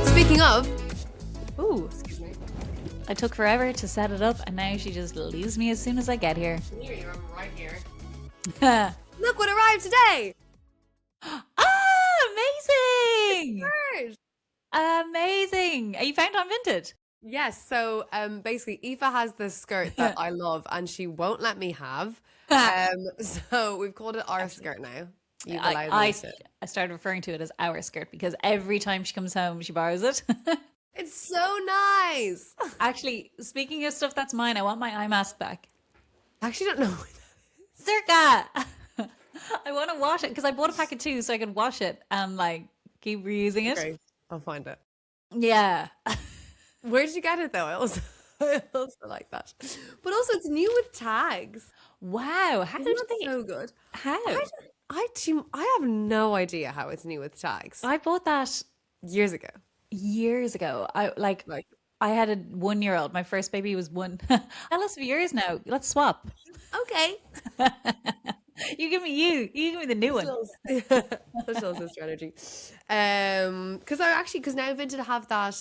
Speaking of, Ooh, excuse me. I took forever to set it up, and now she just leaves me as soon as I get here. Here, I'm right here. Ah, Look what arrived today! amazing! Bird. Amazing! Are you found on Vinted? Yes, so basically Aoife has this skirt that I love and she won't let me have. So we've called it our skirt now. You've allowed me to. I started referring to it as our skirt because every time she comes home, she borrows it. It's so nice. Actually, speaking of stuff that's mine, I want my eye mask back. I actually don't know. Circa! I want to wash it because I bought a packet too so I can wash it and like keep reusing it. Okay, I'll find it. Yeah. Where did you get it though? I also like that. But also it's new with tags. Wow. How Isn't did that they? so good? How? I have no idea how it's new with tags. I bought that Years ago. years ago. Like I had a 1-year-old. My first baby was one. Tell us of yours now. Let's swap. okay. You give me you. You give me the new one. Such also strategy. Because now Vinted have that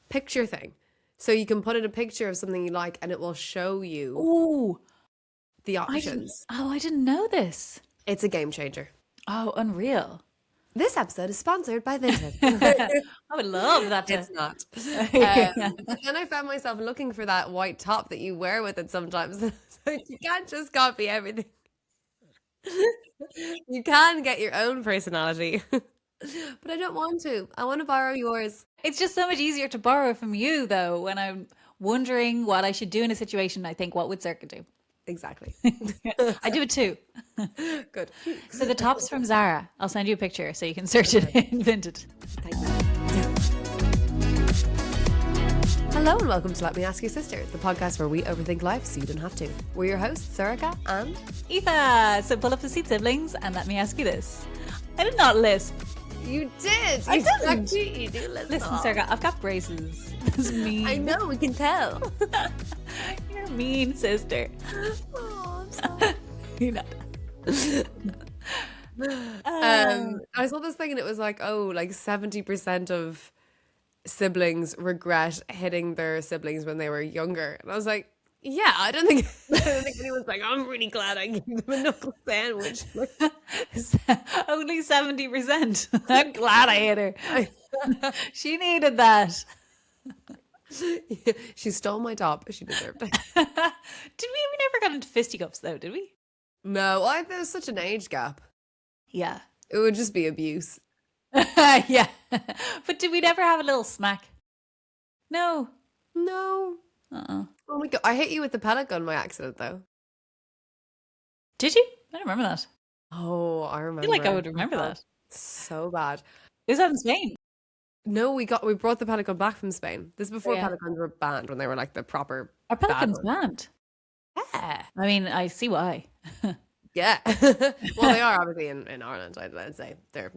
picture thing, so you can put in a picture of something you like, and it will show you Oh, the I didn't. options. Oh, I didn't know this. It's a game changer. Oh, unreal. This episode is sponsored by Vinted. I would love that. It's not. But then I found myself looking for that white top that you wear with it sometimes. So you can't just copy everything. You can get your own personality. But I don't want to. I want to borrow yours. It's just so much easier to borrow from you, though, when I'm wondering what I should do in a situation. I think, what would Circa do? Exactly. I do it too. Good. So the top's from Zara. I'll send you a picture so you can search it in Vinted. Hello and welcome to Let Me Ask Your Sister, the podcast where we overthink life so you don't have to. We're your hosts, Soraka and Aoife, so pull up the seat, siblings, and let me ask you this. I did not lisp. You did. I didn't. You do Listen, Circa, I've got braces. That's mean. I know, we can tell. You're a mean sister. Oh, I'm sorry. You're not. I saw this thing and it was like, 70% of siblings regret hitting their siblings when they were younger. And I was like, yeah, I don't think anyone's like, I'm really glad I gave them a knuckle sandwich. Only 70%. I'm glad I hit her. She needed that. She stole my top. She deserved it. We never got into fisticuffs though, did we? No, there's such an age gap. Yeah. It would just be abuse. Yeah. But did we never have a little smack? No. No. Uh-uh. Oh my god, I hit you with the pellet gun by accident though. Did you? I don't remember that. Oh, I I remember. feel like I would remember that. So bad. Is that in Spain? No, we brought the pellet gun back from Spain. This is before Yeah. pellet guns were banned, when they were like the proper. Are pelicans bad ones. banned? Yeah. I mean, I see why. Yeah. Well, they are obviously in Ireland. I'd say they're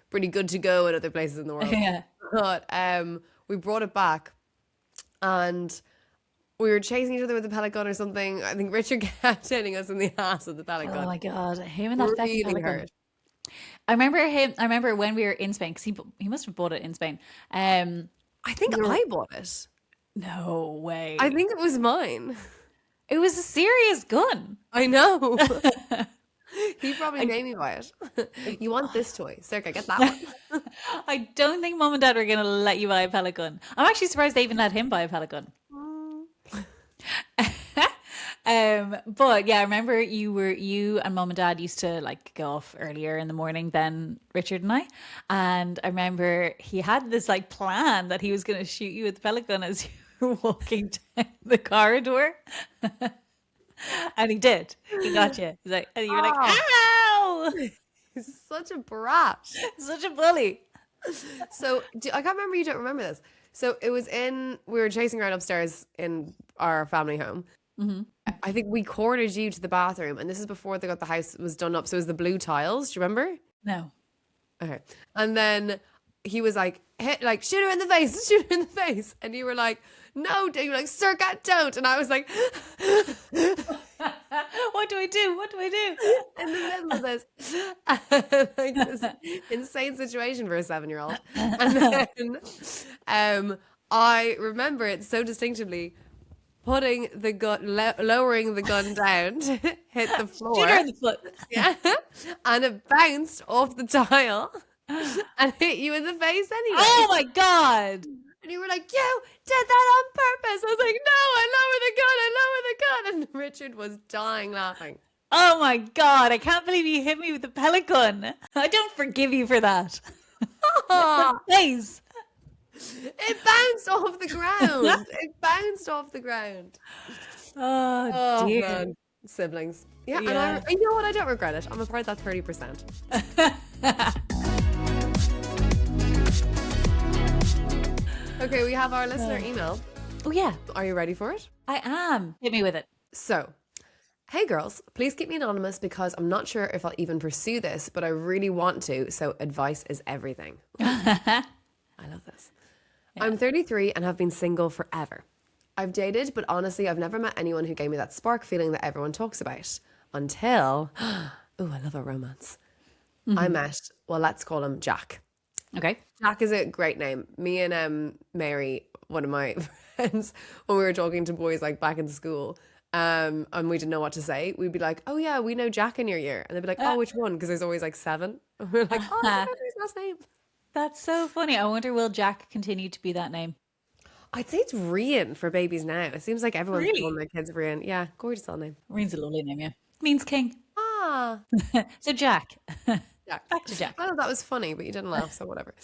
pretty good to go in other places in the world. Yeah. But we brought it back, and we were chasing each other with the pellet gun or something. I think Richard kept hitting us in the ass with the pellet gun. Oh my god, him and that fucking Really pelican. hurt. I remember when we were in Spain because he must have bought it in Spain. I think I bought it. No way. I think it was mine. It was a serious gun. I know. He probably made me buy it. You want this toy? Circa, get that one. I don't think mom and dad are gonna let you buy a pellet gun. I'm actually surprised they even let him buy a pellet gun. But yeah, I remember you and mom and dad used to like go off earlier in the morning than Richard and I. And I remember he had this like plan that he was gonna shoot you with the pellet gun as you were walking down the corridor. And he did. He got you. He's like, and you were like, ow! He's such a brat. Such a bully. So I can't remember. You don't remember this. So it was we were chasing around upstairs in our family home. Mm-hmm. I think we cornered you to the bathroom, and this is before they got the house was done up. So it was the blue tiles. Do you remember? No. Okay. And then he was like, shoot her in the face, shoot her in the face. And you were like, no, you're like, Circa, don't. And I was like, What do I do? What do I do? in the middle of this, like this insane situation for a 7-year-old. And then I remember it so distinctively, putting the gun, lowering the gun down to hit the floor. Shoot her in the foot. Yeah. And it bounced off the tile and hit you in the face anyway. Oh my God. And you were like, you did that on purpose. I was like, no, I lowered the gun. And Richard was dying laughing. Oh my God. I can't believe you hit me with the pellet gun. I don't forgive you for that. Face. It bounced off the ground. It bounced off the ground. Oh, dear. Man. Siblings. Yeah, Yeah. and you know what? I don't regret it. I'm afraid that 30%. Okay, we have our listener email. Oh, yeah. Are you ready for it? I am. Hit me with it. So, hey girls, please keep me anonymous because I'm not sure if I'll even pursue this, but I really want to, so advice is everything. I love this. Yeah. I'm 33 and have been single forever. I've dated, but honestly, I've never met anyone who gave me that spark feeling that everyone talks about. Until, oh, I love a romance. I met, well, let's call him Jack. Okay. Jack is a great name. Me and Mary, one of my friends, when we were talking to boys like back in school, and we didn't know what to say, we'd be like, oh yeah, we know Jack in your year. And they'd be like, oh, which one? Because there's always like 7. And we're like, oh, I don't know his last name. That's so funny. I wonder, will Jack continue to be that name? I'd say it's Rian for babies now. It seems like everyone's Really? calling their kids Rian. Yeah, gorgeous little name. Rian's a lovely name, yeah. Means king. Ah, So Jack. Jack. Back to Jack. I thought that was funny, but you didn't laugh, so whatever.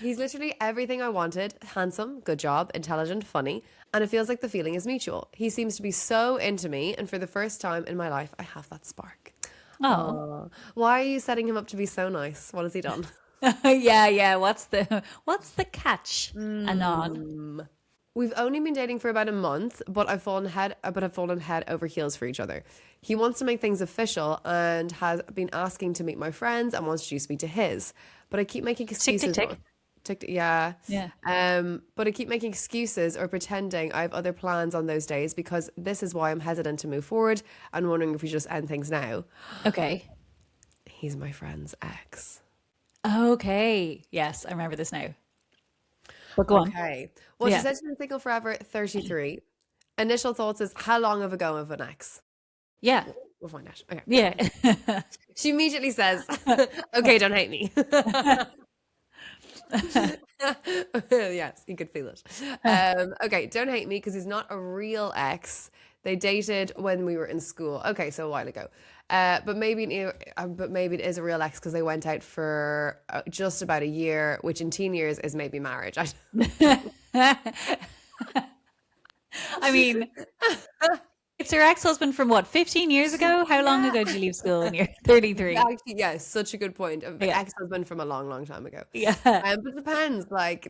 He's literally everything I wanted. Handsome, good job, intelligent, funny, and it feels like the feeling is mutual. He seems to be so into me, and for the first time in my life, I have that spark. Oh. Why are you setting him up to be so nice? What has he done? Yeah. What's the catch? Anon. We've only been dating for about a month, but I've fallen head over heels for each other. He wants to make things official and has been asking to meet my friends and wants to introduce me to his. But I keep making excuses. tick. Yeah. Yeah. But I keep making excuses or pretending I have other plans on those days because this is why I'm hesitant to move forward and wondering if we just end things now. Okay. He's my friend's ex. Okay. Yes, I remember this now. But go on. Okay. Well, Yeah. she said she's been single forever, 33. Initial thoughts is how long of ago of an ex? Yeah. We'll find out. Okay. Yeah. She immediately says, okay, don't hate me. Yes, you could feel it. Okay, don't hate me because he's not a real ex. They dated when we were in school. Okay, so a while ago. But maybe it is a real ex because they went out for just about a year, which in teen years is maybe marriage. I mean, it's her ex-husband from what, 15 years ago? How long ago did you leave school when you're 33? Actually, yeah, such a good point. Yeah. Ex-husband from a long, long time ago. Yeah. But it depends, like,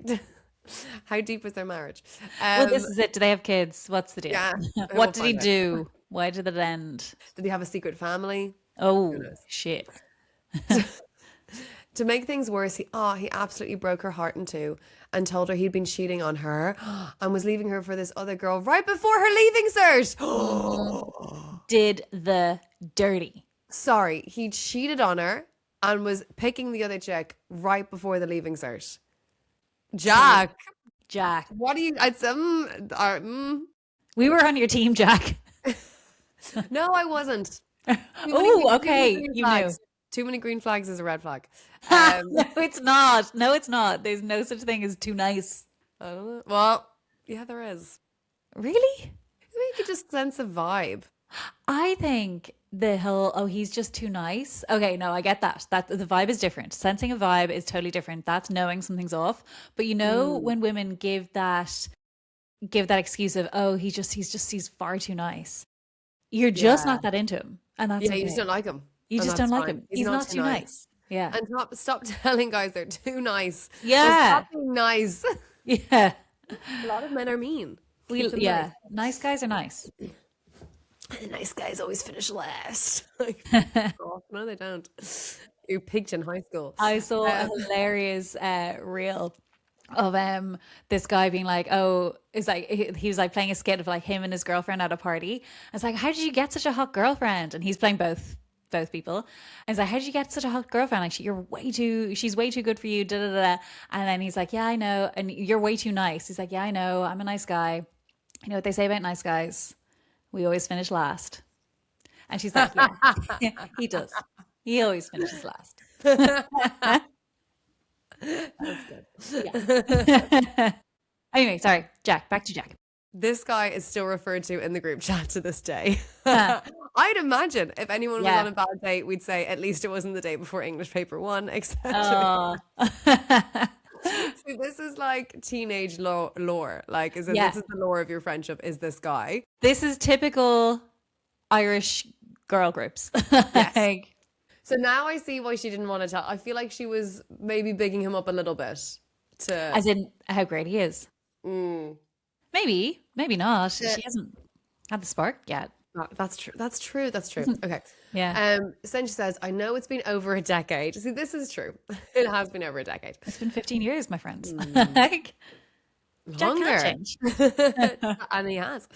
how deep was their marriage? Well, this is it. Do they have kids? What's the deal? Yeah. What did he do? Why did it end? Did he have a secret family? Oh, knows? shit. To make things worse, he absolutely broke her heart in two and told her he'd been cheating on her and was leaving her for this other girl right before her leaving cert. Did the dirty. Sorry, he cheated on her and was picking the other chick right before the leaving cert. Jack, what do you? We were on your team, Jack. No, I wasn't. Oh, okay. You knew. Too many green flags is a red flag. No, it's not. No, it's not. There's no such thing as too nice. I don't know. Well, yeah, there is. Really? I think you could just sense a vibe. I think the whole, oh, he's just too nice. Okay, no, I get that. That the vibe is different. Sensing a vibe is totally different. That's knowing something's off. But you know, when women give that excuse of, oh, he's far too nice. You're just not that into him. And that's okay. You just don't like him. You just don't like him. He's not too nice. Yeah. And stop telling guys they're too nice. Yeah. Stop being nice. Yeah. A lot of men are mean. Yeah. Nice guys are nice. The nice guys always finish last. No, they don't. You peaked in high school. I saw a hilarious reel of this guy being like, oh, it's like he was like playing a skit of like him and his girlfriend at a party. It's like, how did you get such a hot girlfriend? And he's playing both people. And it's like, how did you get such a hot girlfriend? Like, she's way too good for you. Da da da. And then he's like, yeah, I know. And you're way too nice. He's like, yeah, I know. I'm a nice guy. You know what they say about nice guys? We always finish last. And she's like, yeah, he does. He always finishes last. That's good. Yeah. Anyway, sorry, Jack. Back to Jack. This guy is still referred to in the group chat to this day. Huh. I'd imagine if anyone was Yeah. on a bad date, we'd say at least it wasn't the day before English paper one, etc. Oh. So this is like teenage lore. Like, is it Yeah. this is the lore of your friendship? Is this guy? This is typical Irish girl groups. Yes. Like, So now I see why she didn't want to tell. I feel like she was maybe bigging him up a little bit to. as in how great he is. Mm, Maybe, maybe not. Yeah. She hasn't had the spark yet. that's true. That's true. That's true. Okay. Yeah. So then she says, I know it's been over a decade. See, this is true. It has been over a decade. It's been 15 years, my friends. Like, Jack Longer. can't change. And he has.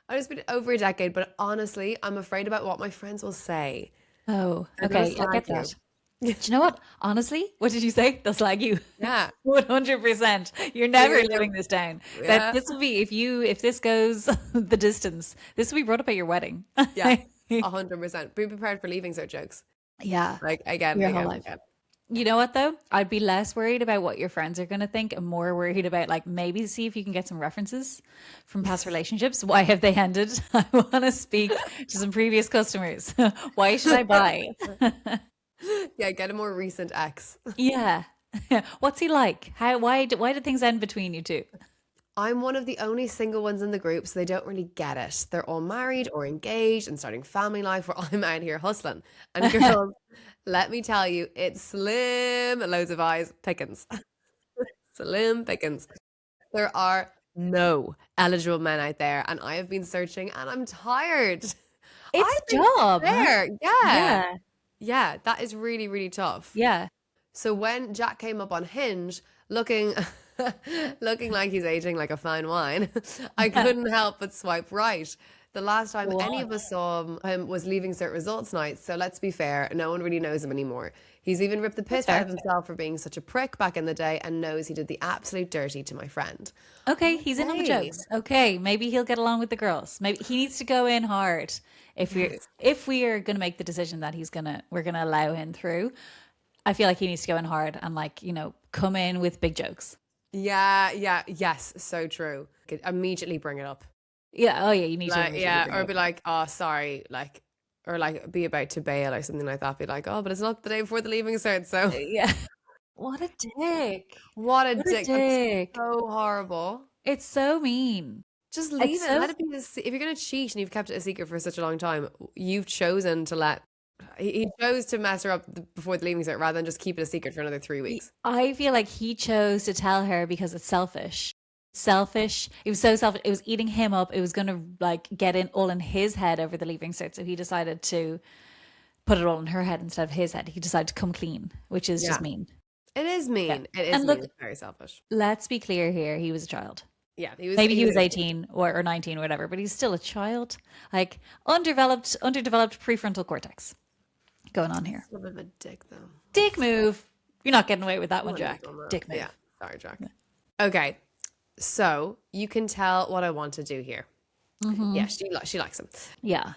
I know it's been over a decade, but honestly, I'm afraid about what my friends will say. Oh, They're gonna okay. I get slag that. Do you know what? Honestly, what did you say? They'll slag you. Yeah. 100%. You're never Yeah. living this down. Yeah. That this will be if this goes the distance, this will be brought up at your wedding. Yeah. 100%. Be prepared for leaving cert jokes. Yeah. Like again, Your again, whole life. again. You know what though? I'd be less worried about what your friends are going to think and more worried about like maybe see if you can get some references from past relationships. Why have they ended? I want to speak to some previous customers. Why should I buy? Yeah, get a more recent ex. Yeah. What's he like? Why did things end between you two? I'm one of the only single ones in the group, so they don't really get it. They're all married or engaged and starting family life, where I'm out here hustling. And girls, let me tell you, it's slim, loads of eyes, pickings. Slim pickings. There are no eligible men out there, and I have been searching, and I'm tired. It's I've a been job. there. Yeah. Yeah. Yeah, that is really, really tough. Yeah. So when Jack came up on Hinge, looking looking like he's aging like a fine wine, I couldn't help but swipe right. The last time any of us saw him was leaving cert results night. So let's be fair, no one really knows him anymore. He's even ripped the piss out of himself for being such a prick back in the day and knows he did the absolute dirty to my friend. Okay, he's in on the Okay. jokes. Okay, maybe he'll get along with the girls. Maybe he needs to go in hard if we are going to make the decision that we're gonna allow him through. I feel like he needs to go in hard and like come in with big jokes. Yeah, yes, so true. Could immediately bring it up. Yeah. Oh yeah, you need to. Like, immediately yeah, bring it or up. be like, oh, sorry, like, or like be about to bail or something like that. Be like, oh, but it's not the day before the leaving cert, so Yeah. What a dick. what a What a dick. That's dick. so horrible. It's so mean. Just leave it. so- Let it be. If you're gonna cheat and you've kept it a secret for such a long time, you've chosen to let. He chose to mess her up before the leaving cert rather than just keep it a secret for another 3 weeks. I feel like he chose to tell her because it's selfish. Selfish. It was so selfish. It was eating him up. It was going to like get in all in his head over the leaving cert. So he decided to put it all in her head instead of his head. He decided to come clean, which is just Yeah. mean. It is mean. Yeah. It is And mean. look- It's very selfish. Let's be clear here. He was a child. Yeah, Maybe he was 18 or 19 or whatever, but he's still a child. Like underdeveloped prefrontal cortex going on here. A bit of a dick though. Dick move. You're not getting away with that one, Wouldn't Jack. have done that. Dick move. Yeah, sorry, Jack. Okay, so you can tell what I want to do here. Mm-hmm. Yeah, she likes him. Yeah.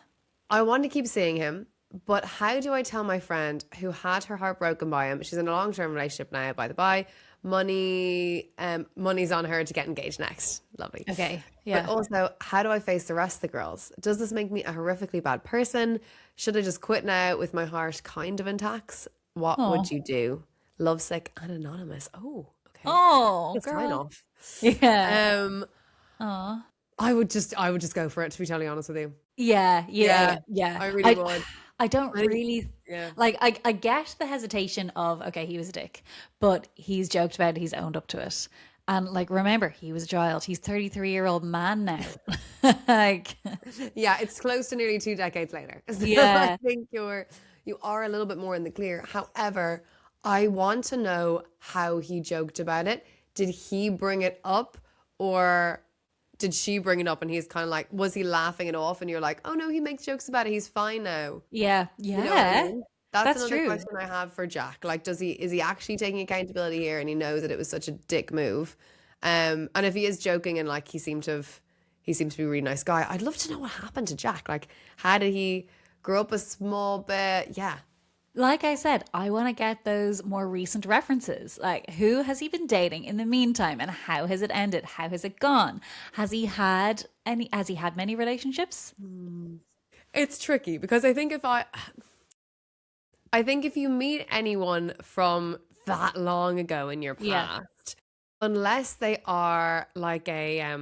I want to keep seeing him, but how do I tell my friend who had her heart broken by him? She's in a long-term relationship now, by the by. Money's on her to get engaged next. Lovely. Okay. But Yeah. also, how do I face the rest of the girls? Does this make me a horrifically bad person? Should I just quit now with my heart kind of intact? What would you do? Lovesick and anonymous. Oh, okay. Oh, Good sign girl. off. Yeah. Um, I would just go for it, to be totally honest with you. Yeah. Yeah, Yeah. I really would. I don't really Yeah. like I get the hesitation of okay, he was a dick, but he's joked about it, he's owned up to it. And like remember, he was a child. He's 33-year-old man now. Like Yeah, it's close to nearly 2 decades later. So Yeah. I think you are a little bit more in the clear. However, I want to know how he joked about it. did he bring it up, or did she bring it up and he's kind of like, was he laughing it off and you're like, oh no, he makes jokes about it, he's fine now. Yeah. You know what I Yeah. mean? That's That's another true. question I have for Jack. Like, is he actually taking accountability here and he knows that it was such a dick move? And if he is joking and like he seems to be a really nice guy, I'd love to know what happened to Jack. Like, how did he grow up a small bit? Yeah. Like I said, I want to get those more recent references. Like, who has he been dating in the meantime, and how has it ended? How has it gone? Has he had many relationships? It's tricky because I think if you meet anyone from that long ago in your Yeah. past, unless they are like a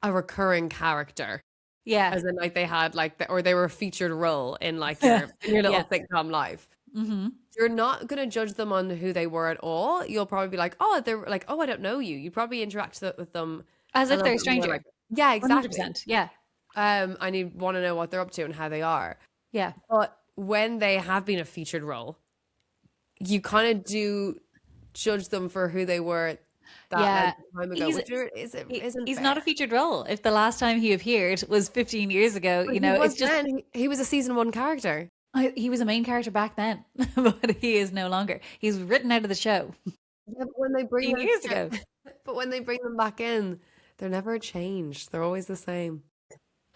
recurring character, Yeah. as in like they had like or they were a featured role in like your little Yeah. sitcom life, Hmm. you're not gonna judge them on who they were at all. You'll probably be like, oh, they're like, oh, I don't know you. You probably interact with them As a if little they're a bit more like, stranger. yeah, exactly. 100%. Yeah. And you want to know what they're up to and how they are. Yeah. But when they have been a featured role, you kind of do judge them for who they were that Yeah. length of time ago, He's which isn't he's not a fair. featured role. If the last time he appeared was 15 years ago, But he it's was just then. He was a season one character. he was a main character back then, but he is no longer. He's written out of the show Yeah, but when they bring 15 them, years ago. but when they bring them back in, they're never changed. They're always the same.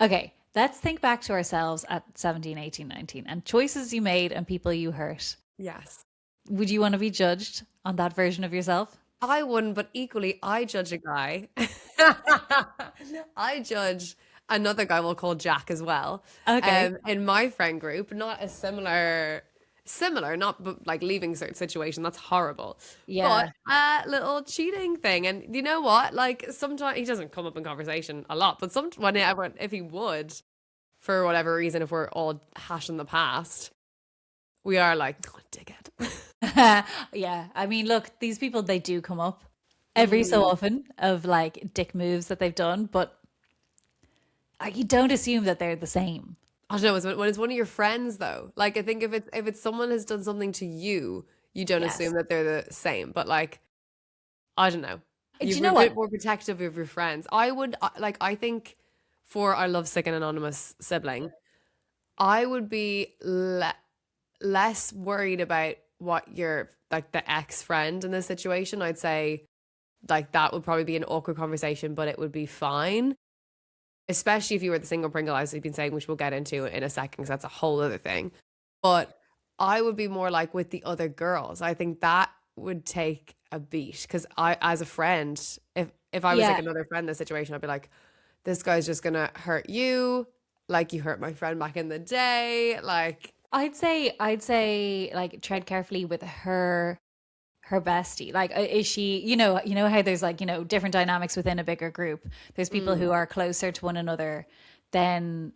Okay, let's think back to ourselves at 17, 18, 19, and choices you made and people you hurt. Yes. Would you want to be judged on that version of yourself? I wouldn't, but equally, I judge a guy. I judge another guy we'll call Jack as well. Okay. In my friend group, not a similar, not like leaving certain situation. That's horrible. But Yeah. a little cheating thing. And you know what? Like sometimes he doesn't come up in conversation a lot, but whenever if he would, for whatever reason, if we're all hashing the past, we are like, oh, dickhead. Yeah. I mean, look, these people, they do come up every so often of like dick moves that they've done, but you don't assume that they're the same. I don't know. When it's one of your friends, though. Like, I think if it's someone has done something to you, you don't Yes. assume that they're the same. But like, I don't know. Do you You're a know what? bit more protective of your friends. I would like. I think for our lovesick and anonymous sibling, I would be less worried about what your like the ex friend in this situation. I'd say like that would probably be an awkward conversation, but it would be fine, especially if you were the single Pringle, as we've been saying, which we'll get into in a second, because that's a whole other thing. But I would be more like with the other girls. I think that would take a beat because as a friend, if I was like Yeah. another friend in this situation, I'd be like, this guy's just gonna hurt you, like you hurt my friend back in the day, like I'd say like tread carefully with her bestie. Like, is she, you know how there's like, different dynamics within a bigger group. There's people who mm, are closer to one another than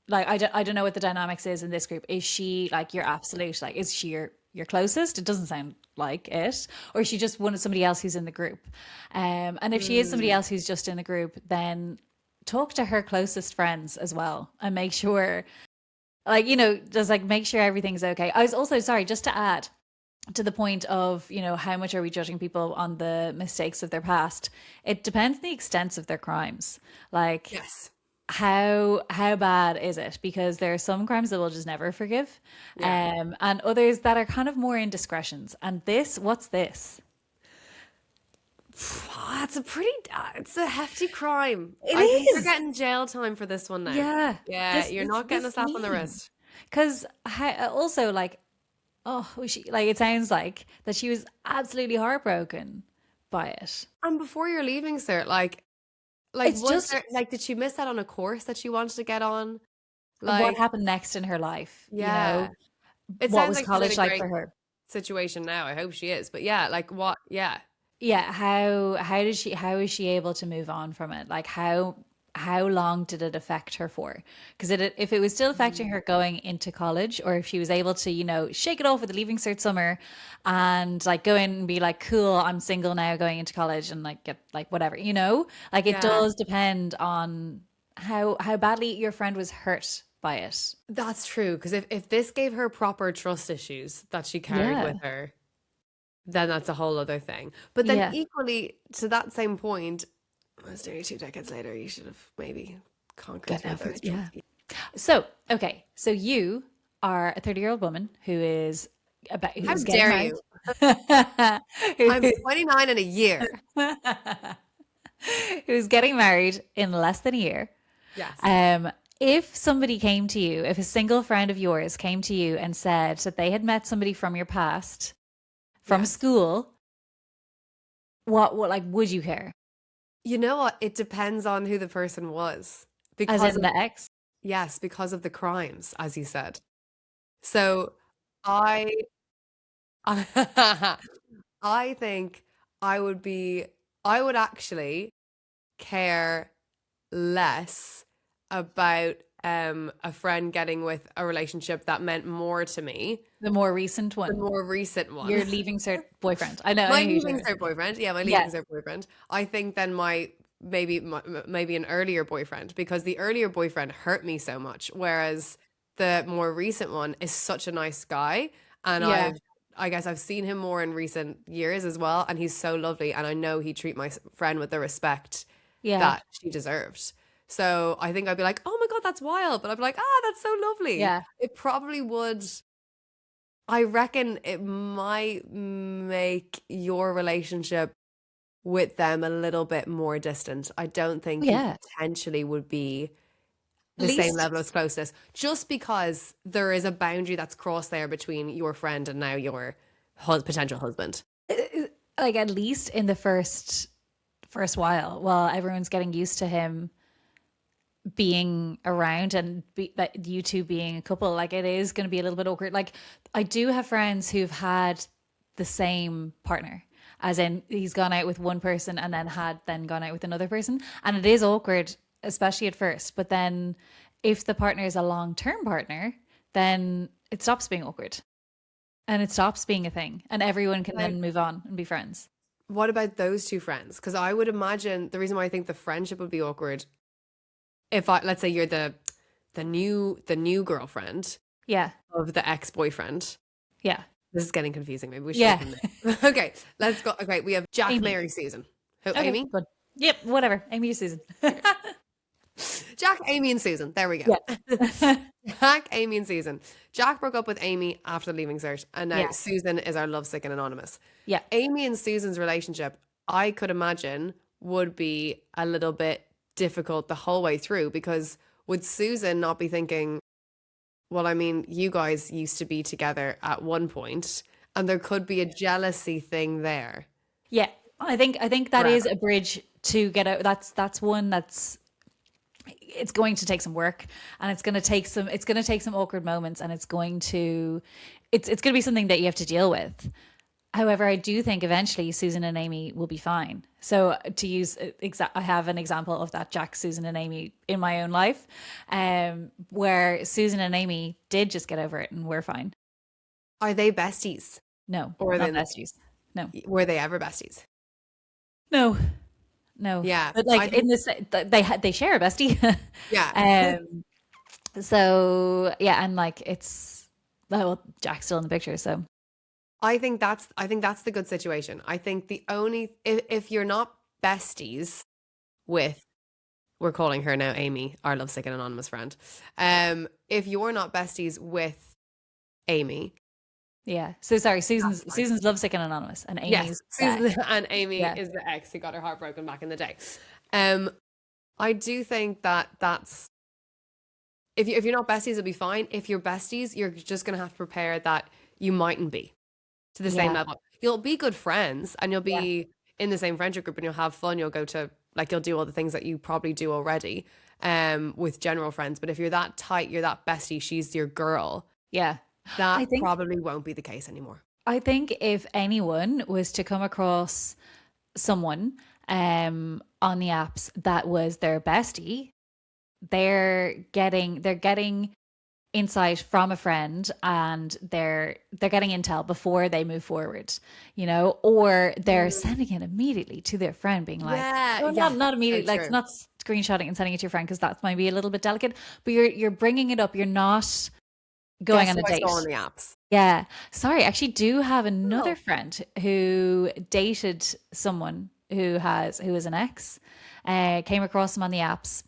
like I don't know what the dynamics is in this group. Is she like your absolute, like is she your closest? It doesn't sound like it. Or is she just one of somebody else who's in the group? And if she is somebody mm. else who's just in the group, then talk to her closest friends as well and make sure like, just like make sure everything's okay. I was also sorry, just to add to the point of, how much are we judging people on the mistakes of their past? It depends on the extent of their crimes. Like, Yes. how bad is it? Because there are some crimes that we'll just never forgive, Yeah. and others that are kind of more indiscretions. And what's this? It's it's a hefty crime. It I think you're is. getting jail time for this one now. Yeah, Yeah, this you're this not getting a this slap on the mean. wrist. Because also like, oh, was she like? It sounds like that she was absolutely heartbroken by it. And before you're leaving, sir, like It's was just there like did she miss out on a course that she wanted to get on? what Like, happened next in her life. yeah. It What sounds was like she's in college a like great for her? situation now. I hope she is. But yeah, like what? Yeah. Yeah, how is she able to move on from it? Like how long did it affect her for? Because if it was still affecting her going into college, or if she was able to, shake it off with the Leaving Cert summer and like go in and be like, cool, I'm single now going into college and like get like whatever, like it Yeah. does depend on how badly your friend was hurt by it. That's true. Because if this gave her proper trust issues that she carried Yeah. with her, then that's a whole other thing. But then Yeah. equally to that same point, it's nearly 2 decades later, you should have maybe conquered Get some of over those it. Yeah. traumas. So, okay. So you are a 30-year-old woman How who's getting dare married. you? Who- I'm 29 in a year. who's getting married in less than a year. Yes. Um, if somebody came to you, if a single friend of yours came to you and said that they had met somebody from your past, from Yes. school, what like would you care? You know what? It depends on who the person was. As Because in of, the ex? yes, because of the crimes, as you said. So I I think I would be I would actually care less about a friend getting with a relationship that meant more to me, The more recent the one. more recent one. Your leaving cert boyfriend. I My know who you're leaving talking about. cert boyfriend. Yeah, my Yeah. leaving cert boyfriend. I think then maybe an earlier boyfriend, because the earlier boyfriend hurt me so much, whereas the more recent one is such a nice guy, and Yeah. I guess I've seen him more in recent years as well, and he's so lovely, and I know he'd treat my friend with the respect Yeah. that she deserved. So I think I'd be like, oh my God, that's wild. But I'd be like, ah, that's so lovely. Yeah. It probably would. I reckon it might make your relationship with them a little bit more distant. I don't think you Yeah. potentially would be At the same least level of closeness, just because there is a boundary that's crossed there between your friend and now your potential husband. like at least in the first while everyone's getting used to him being around and that you two being a couple, like it is going to be a little bit awkward. Like I do have friends who've had the same partner, as in he's gone out with one person and then gone out with another person, and it is awkward, especially at first. But then if the partner is a long-term partner, then it stops being awkward and it stops being a thing, and everyone can Like, then move on and be friends. what about those two friends? Because I would imagine the reason why I think the friendship would be awkward, if let's say you're the new girlfriend Yeah. of the ex-boyfriend. Yeah. This is getting confusing. Maybe we should Yeah. look in. Okay, let's go. Okay, we have Jack, Amy. Mary, Susan. Who, Okay, Amy? good. Yep, whatever. Amy or Susan. Jack, Amy, and Susan. There we go. Yeah. Jack, Amy, and Susan. Jack broke up with Amy after leaving cert, and now Yeah. Susan is our lovesick and anonymous. Yeah. Amy and Susan's relationship, I could imagine, would be a little bit difficult the whole way through, because would Susan not be thinking, well, I mean, you guys used to be together at one point, and there could be a jealousy thing there Yeah. I think that is forever. a bridge to get out. That's one that's it's going to take some work, and it's going to take some awkward moments, and it's going to be something that you have to deal with. However, I do think eventually Susan and Amy will be fine. So to use I have an example of that Jack, Susan, and Amy in my own life, where Susan and Amy did just get over it and we're fine. Are they besties? No, Or not then besties. No, were they ever besties? no, no. Yeah, But I like think, in this, they share a bestie. yeah. um. So yeah, and like well, Jack's still in the picture, so I think that's the good situation. I think the only if you're not besties with, we're calling her now Amy, our lovesick and anonymous friend. If you're not besties with Amy, yeah. So sorry, that's fine. Susan's lovesick and anonymous, and Yes, Amy's Susan back. and Amy Yeah, is the ex who got her heart broken back in the day. Um, I do think that that's if you're not besties, it'll be fine. If you're besties, you're just gonna have to prepare that you mightn't be to the same yeah, level. You'll be good friends and you'll yeah, be in the same friendship group and you'll have fun. You'll go to, like, you'll do all the things that you probably do already with general friends. But if you're that tight, you're that bestie, she's your girl, yeah. that I think probably won't be the case anymore. I think if anyone was to come across someone on the apps that was their bestie, they're getting insight from a friend, and they're getting intel before they move forward, or they're Mm. sending it immediately to their friend being like, Yeah, well, not yeah, not so immediately, like it's true. not screenshotting and sending it to your friend because that might be a little bit delicate, but you're bringing it up. You're not going Guess on who a I saw on date. the apps? Yeah. Sorry, I actually do have another Oh, friend who dated someone who is an ex. Came across him on the apps,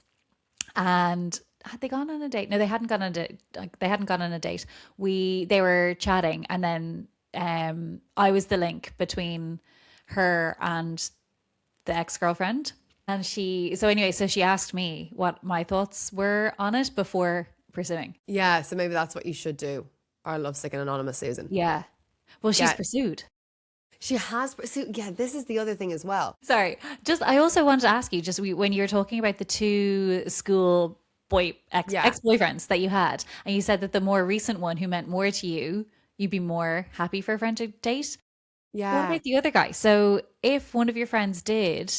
and had they gone on a date? No, they hadn't gone on a date. Like, they hadn't gone on a date. They were chatting, and then I was the link between her and the ex-girlfriend. And she asked me what my thoughts were on it before pursuing. yeah. So maybe that's what you should do. Our lovesick and anonymous Susan. Yeah. Well, she's Yeah, pursued. she has. So yeah, this is the other thing as well. Sorry. Just I also wanted to ask you, when you were talking about the two school Yeah, ex-boyfriends that you had, and you said that the more recent one who meant more to you, you'd be more happy for a friend to date. What yeah. about the other guy? So if one of your friends did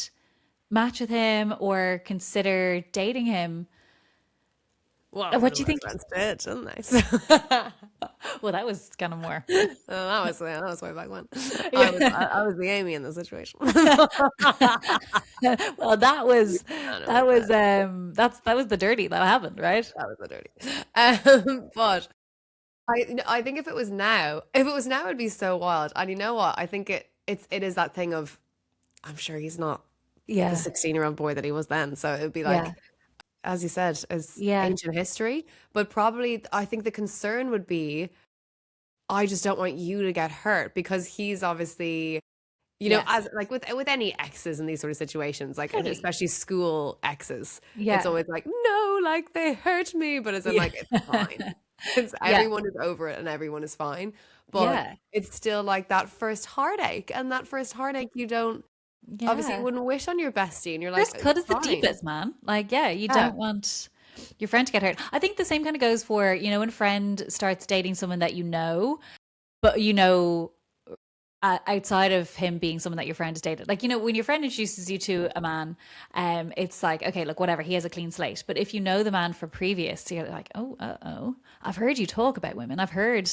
match with him or consider dating him, Well, one what of do you my think? friends did, didn't they? So, Well, that was kind of more. that was way back when. Yeah. I was the Amy in the situation. Well, I know, that was that was the dirty that happened, right? that was the dirty. But I think if it was now, it'd be so wild. And you know what? I think it is that thing of I'm sure he's not the Yeah. 16-year-old boy that he was then. So it would be Yeah. like, as you said, as Yeah. ancient history. But probably I think the concern would be I just don't want you to get hurt because he's obviously, Yeah. as like with any exes in these sort of situations, like Totally. especially school exes, it's Yeah. always like, no, like they hurt me, but it's in Yeah. like it's fine. It's Yeah. everyone is over it and everyone is fine. But Yeah. it's still like that first heartache. And that first heartache you don't obviously you Yeah. wouldn't wish on your bestie and you're like, First it's cut is the fine. deepest, man. Like, yeah, you Yeah. don't want your friend to get hurt. I think the same kind of goes for, when a friend starts dating someone that but outside of him being someone that your friend has dated. Like, when your friend introduces you to a man, it's like, okay, look, whatever, he has a clean slate. But if you know the man from previous, you're like, oh, uh-oh, I've heard you talk about women. I've heard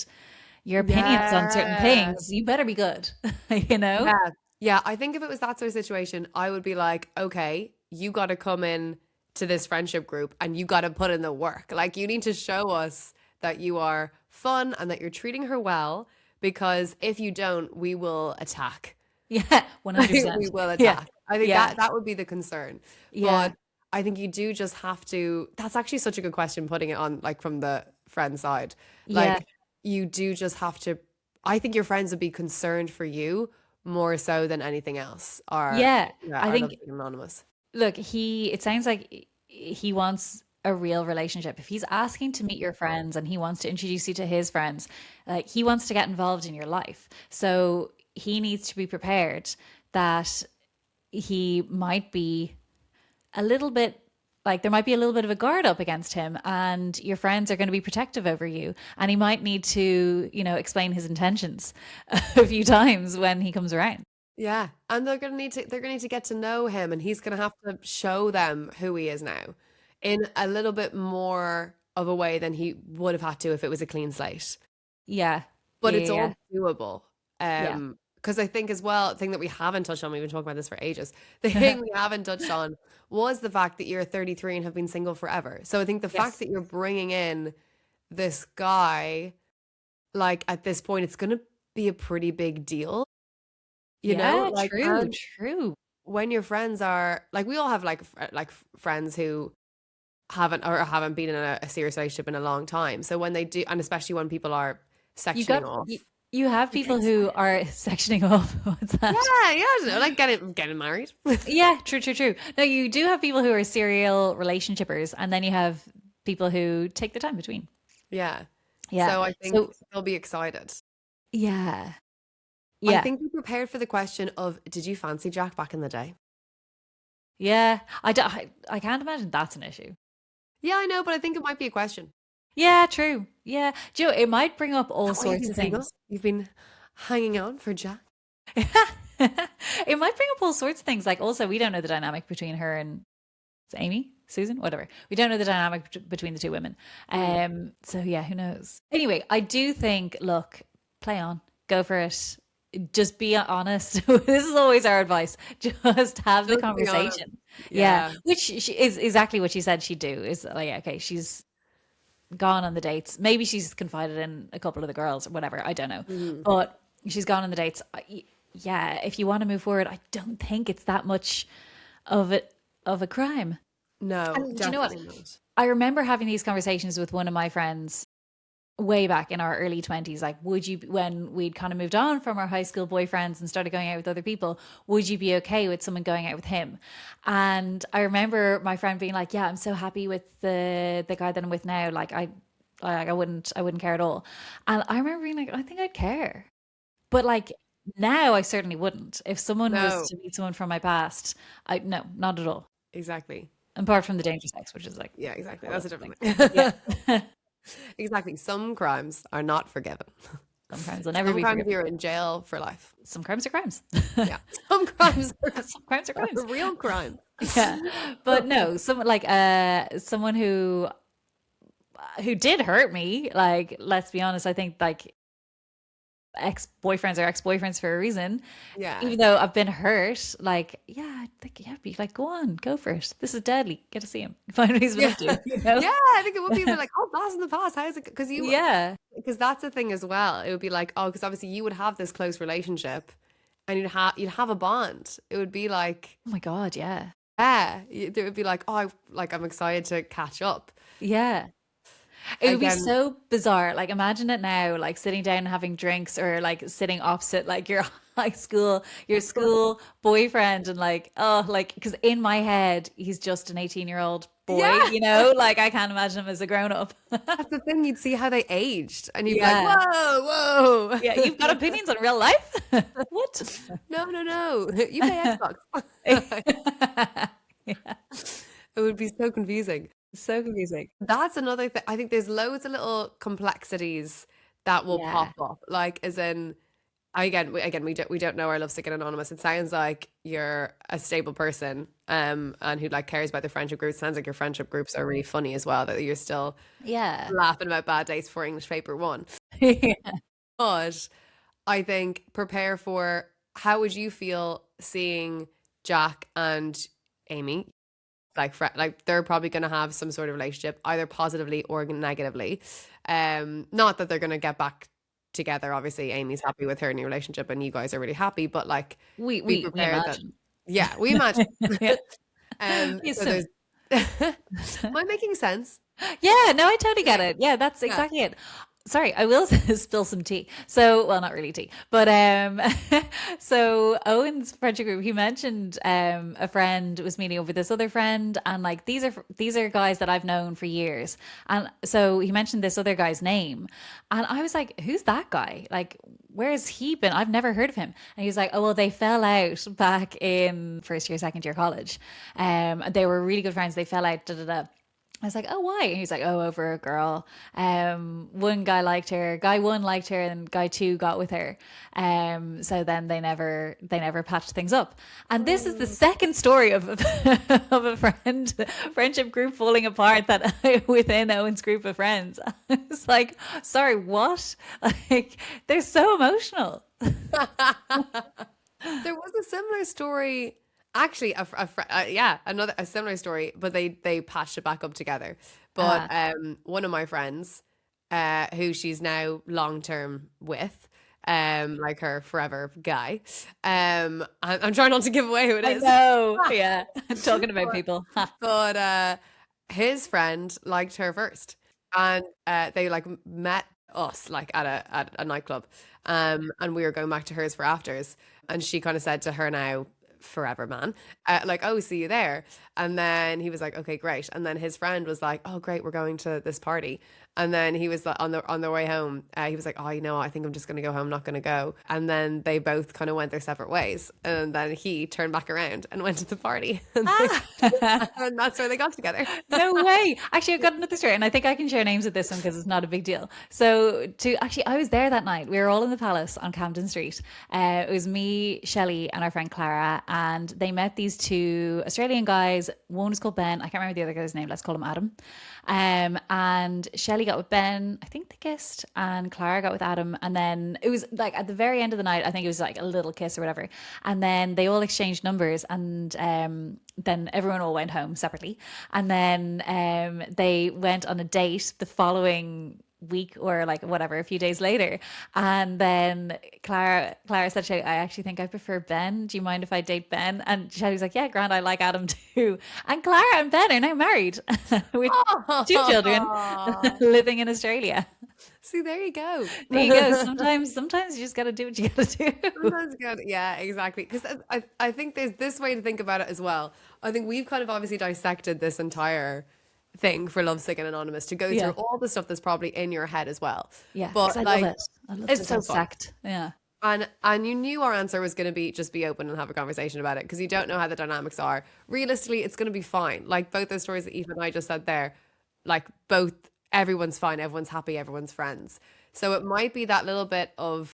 your opinions on certain Yeah. things. You better be good, you know? Yeah. Yeah. I think if it was that sort of situation, I would be like, okay, you got to come in to this friendship group and you got to put in the work. Like, you need to show us that you are fun and that you're treating her well, because if you don't, we will attack. Yeah, We 100%. will Yeah. attack. I think Yeah. that would be the concern. Yeah. But I think you do just have to, that's actually such a good question, putting it on like from the friend side. Yeah. Like, you do just have to, I think your friends would be concerned for you more so than anything else. Or, Yeah. yeah, I our love think, anonymous. look, it sounds like he wants a real relationship. If he's asking to meet your friends and he wants to introduce you to his friends, like, he wants to get involved in your life. So he needs to be prepared that he might be a little bit like there might be a little bit of a guard up against him, and your friends are going to be protective over you, and he might need to, explain his intentions a few times when he comes around. Yeah. And they're gonna need to get to know him, and he's gonna have to show them who he is now in a little bit more of a way than he would have had to if it was a clean slate. Yeah. But Yeah. it's Yeah. all doable. Yeah. Because I think as well, the thing that we haven't touched on, we've been talking about this for ages. The thing we haven't touched on was the fact that you're 33 and have been single forever. So I think the fact Yes. that you're bringing in this guy, like at this point, it's going to be a pretty big deal, Yeah, like, true, and true. when your friends are like, we all have like, friends who haven't been in a serious relationship in a long time. So when they do, and especially when people are You sectioning got off, you have it people takes who are sectioning off. What's Yeah, that? yeah, I don't know, like getting married. Yeah, true, true, true. No, you do have people who are serial relationshipers, and then you have people who take the time between. Yeah. Yeah. So I think So they'll be excited. yeah. I Yeah. think be prepared for the question of, did you fancy Jack back in the day? Yeah. I can't imagine that's an issue. Yeah, I know, but I think it might be a question. Yeah, true. Yeah. Joe, it might bring up Is all that why you've sorts been of single? things. You've been hanging on for Jack? It might bring up all sorts of things. Like, also, we don't know the dynamic between her and Amy, Susan, whatever. We don't know the dynamic between the two women. Mm. So yeah, who knows? Anyway, I do think, look, play on, go for it. Just be honest. This is always our advice. Just have the Just be honest. conversation. Yeah, Yeah. which she is exactly what she said she'd do. Is like, okay, she's gone on the dates. Maybe she's confided in a couple of the girls or whatever. I don't know. Mhm. But she's gone on the dates. Yeah, if you want to move forward, I don't think it's that much of it of a crime. No, And do you know what? definitely not. I remember having these conversations with one of my friends way back in our early 20s, like, would you, when we'd kind of moved on from our high school boyfriends and started going out with other people, would you be okay with someone going out with him? And I remember my friend being like, yeah, I'm so happy with the guy that I'm with now, like I wouldn't care at all. And I remember being like, I think I'd care, but like now I certainly wouldn't. If someone was No, to meet someone from my past, I no, not at all, exactly. apart from the dangerous sex, which is like Yeah, exactly. a whole That's a other thing. different But yeah. thing. Exactly. Some crimes are not forgiven. Some crimes will never Some be crimes forgiven. you're in jail for life. Some crimes are crimes. Yeah. Some crimes Some crimes are are crimes. real crimes. Yeah. But no, someone like someone who did hurt me, like, let's be honest, I think like ex-boyfriends are ex-boyfriends for a reason. Yeah. Even though I've been hurt, like, yeah, I think, yeah, be like, go on, go for it. This is deadly. Get to see him. Find what he's been Yeah. up to, you know? Yeah. I think it would be a bit like, oh, that's in the past. How's it? Yeah. Because that's the thing as well. It would be like, oh, because obviously you would have this close relationship and you'd have a bond. It would be like, Oh my God, yeah. yeah, it would be like, oh, I'm excited to catch up Yeah. It would be again. so bizarre. Like imagine it now, like sitting down and having drinks or like sitting opposite like your your school boyfriend and like, oh, like because in my head he's just an 18-year-old boy, Yeah. you know? Like I can't imagine him as a grown up. That's the thing. You'd see how they aged and you'd be like, Yeah. whoa, Yeah, you've got whoa. opinions on real life? What? No, no, no. You play Xbox. Yeah. It would be so confusing. So confusing. That's another thing. I think there's loads of little complexities that will Yeah. pop up. Like, as in, we don't know our Love Sick and Anonymous. It sounds like you're a stable person, and who like cares about the friendship groups. Sounds like your friendship groups are really funny as well. That you're still Yeah. laughing about bad dates for English paper one. Yeah. But I think prepare for how would you feel seeing Jack and Amy? Like they're probably going to have some sort of relationship, either positively or negatively. Not that they're going to get back together. Obviously, Amy's happy with her new relationship, and you guys are really happy. But like, We be we we prepared that, imagine. yeah, we imagine. Yeah. We So assume. there's. Am I making sense? Yeah, no, I totally get it. Yeah, that's Yeah. exactly it. Sorry, I will spill some tea. So, well, not really tea, but so Owen's friendship group, he mentioned a friend was meeting up with this other friend, and like these are guys that I've known for years, and so he mentioned this other guy's name, and I was like, who's that guy? Like, where has he been? I've never heard of him. And he was like, oh well, they fell out back in first year, second year college. They were really good friends. They fell out. Da da da. I was like, oh, why? And he's like, oh, over a girl. One guy liked her, guy one liked her, and guy two got with her. So then they never patched things up. And this is the second story of of a friendship group falling apart that within Owen's group of friends. It's like, sorry, what? Like, they're so emotional. There was a similar story, actually, another a similar story, but they patched it back up together. But Ah, one of my friends, who she's now long term with, like her forever guy, I'm trying not to give away who it I is, know. Yeah. Talking about but people. Ha. his friend liked her first, and they like met us like at a nightclub, and we were going back to hers for afters, and she kind of said to her now forever man, like, oh, see you there. And then he was like, okay, great. And then his friend was like, oh great, we're going to this party. And then he was like, on their way home, he was like, oh, I think I'm just gonna go home, I'm not gonna go. And then they both kind of went their separate ways, and then he turned back around and went to the party, and, Ah. and that's where they got together. No way. Actually, I've got another story, and I think I can share names with this one because it's not a big deal. So, I was there that night. We were all in the Palace on Camden Street. It was me, Shelley, and our friend Clara, and they met these two Australian guys. One was called Ben. I can't remember the other guy's name. Let's call him Adam. And Shelley got with Ben, I think they kissed, and Clara got with Adam. And then it was like at the very end of the night, I think it was like a little kiss or whatever. And then they all exchanged numbers, and then everyone all went home separately. And then they went on a date the following week or like whatever, a few days later. And then Clara said, "Shelley, I actually think I prefer Ben. Do you mind if I date Ben?" And Shelley's like, "Yeah, grand, I like Adam too." And Clara and Ben are now married with 2 children living in Australia. See, there you go. There you go. Sometimes you just got to do what you got to do. Sometimes good. Yeah, exactly. Because I think there's this way to think about it as well. I think we've kind of obviously dissected this entire thing for Lovesick and Anonymous to go through all the stuff that's probably in your head as well. Yeah, but I like, love it. I love it's to so fun. dissect. Yeah. And you knew our answer was going to be just be open and have a conversation about it because you don't know how the dynamics are. Realistically, it's going to be fine. Like both those stories that Eva and I just said there, like both, everyone's fine, everyone's happy, everyone's friends. So it might be that little bit of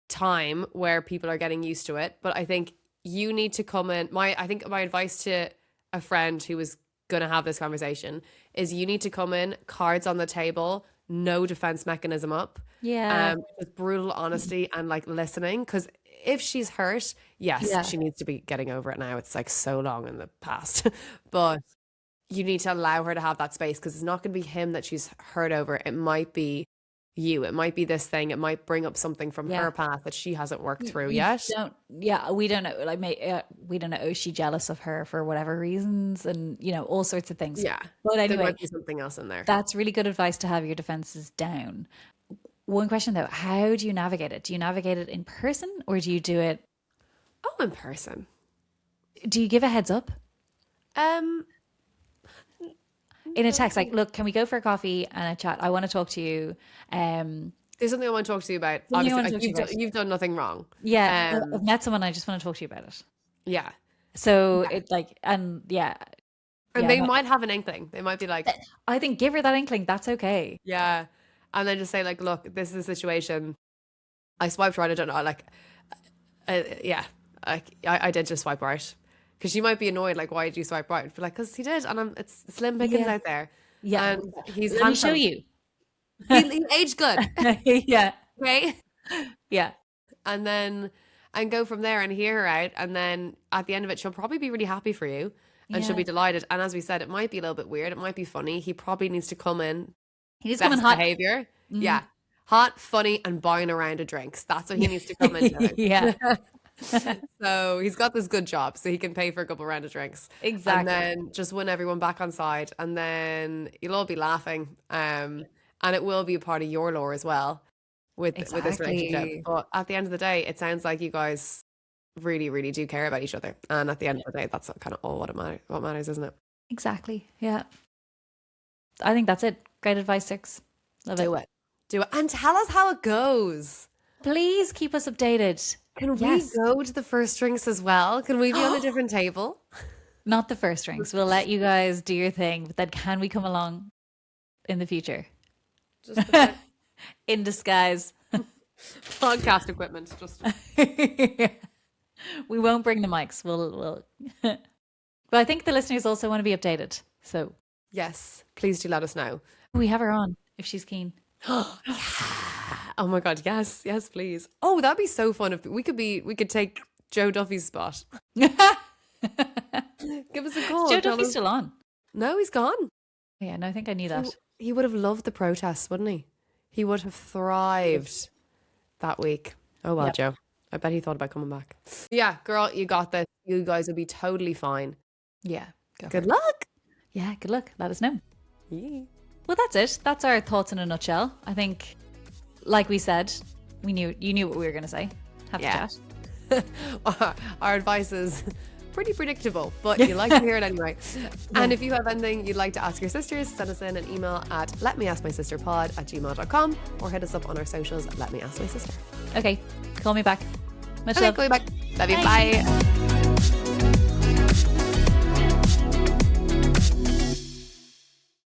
time where people are getting used to it. But I think you need to come in. I think my advice to a friend who was going to have this conversation is you need to come in, cards on the table, no defense mechanism up. Yeah. With brutal honesty and like listening. Because if she's hurt, yes, she needs to be getting over it now. It's like so long in the past. But you need to allow her to have that space because it's not going to be him that she's hurt over. It might be you. It might be this thing. It might bring up something from her past that she hasn't worked through yet. We don't know. Like, we don't know. Is she jealous of her for whatever reasons, and all sorts of things. Yeah, but anyway, there might be something else in there. That's really good advice to have your defenses down. One question though: how do you navigate it? Do you navigate it in person, or do you do it? Oh, in person. Do you give a heads up? In a text, like, look, can we go for a coffee and a chat? I want to talk to you. There's something I want to talk to you about. Obviously, you've done nothing wrong. Yeah, I've met someone. I just want to talk to you about it. Yeah. So it like, and they might have an inkling. They might be like, I think give her that inkling. That's okay. Yeah, and then just say like, look, this is the situation. I swiped right. I don't know. Like, I did just swipe right. Because she might be annoyed, like, why did you swipe right? But like, because he did, and it's slim pickings out there. Yeah, and he's Let me show you. He aged good. Yeah. Okay. Yeah. And go from there and hear her out, and then at the end of it, she'll probably be really happy for you, and she'll be delighted. And as we said, it might be a little bit weird. It might be funny. He probably needs to come in. He needs to come in hot behavior. Mm-hmm. Yeah, hot, funny, and buying a round of drinks. That's what he needs to come in. Yeah. So he's got this good job so he can pay for a couple round of drinks, exactly, and then just win everyone back on side, and then you'll all be laughing, and it will be a part of your lore as well with this relationship. But at the end of the day, it sounds like you guys really, really do care about each other, and at the end of the day, that's kind of all what matters, isn't it? Exactly. Yeah, I think that's it. Great advice, Six. Love it. Do it and tell us how it goes. Please keep us updated. Can we go to the first drinks as well? Can we be on a different table? Not the first drinks. We'll let you guys do your thing, but then can we come along in the future? Just in disguise. Podcast equipment. Just we won't bring the mics. We'll But I think the listeners also want to be updated. So yes, please do let us know. We have her on if she's keen. Oh my god, yes, please. Oh, that'd be so fun if we could take Joe Duffy's spot. Give us a call. Is Joe Duffy still on? No, he's gone. Yeah, no, I think I knew that. He would have loved the protests, wouldn't he? He would have thrived that week. Oh well, Joe. I bet he thought about coming back. Yeah, girl, you got this. You guys will be totally fine. Yeah. Good luck. Yeah, good luck. Let us know. Yeah. Well, that's it. That's our thoughts in a nutshell. I think, like we said, you knew what we were going to say. Have to chat. Our advice is pretty predictable, but you like to hear it anyway. And if you have anything you'd like to ask your sisters, send us in an email at letmeaskmysisterpod@gmail.com or hit us up on our socials at letmeaskmysister. Okay, call me back. Much love. Call you back. Love you. Bye.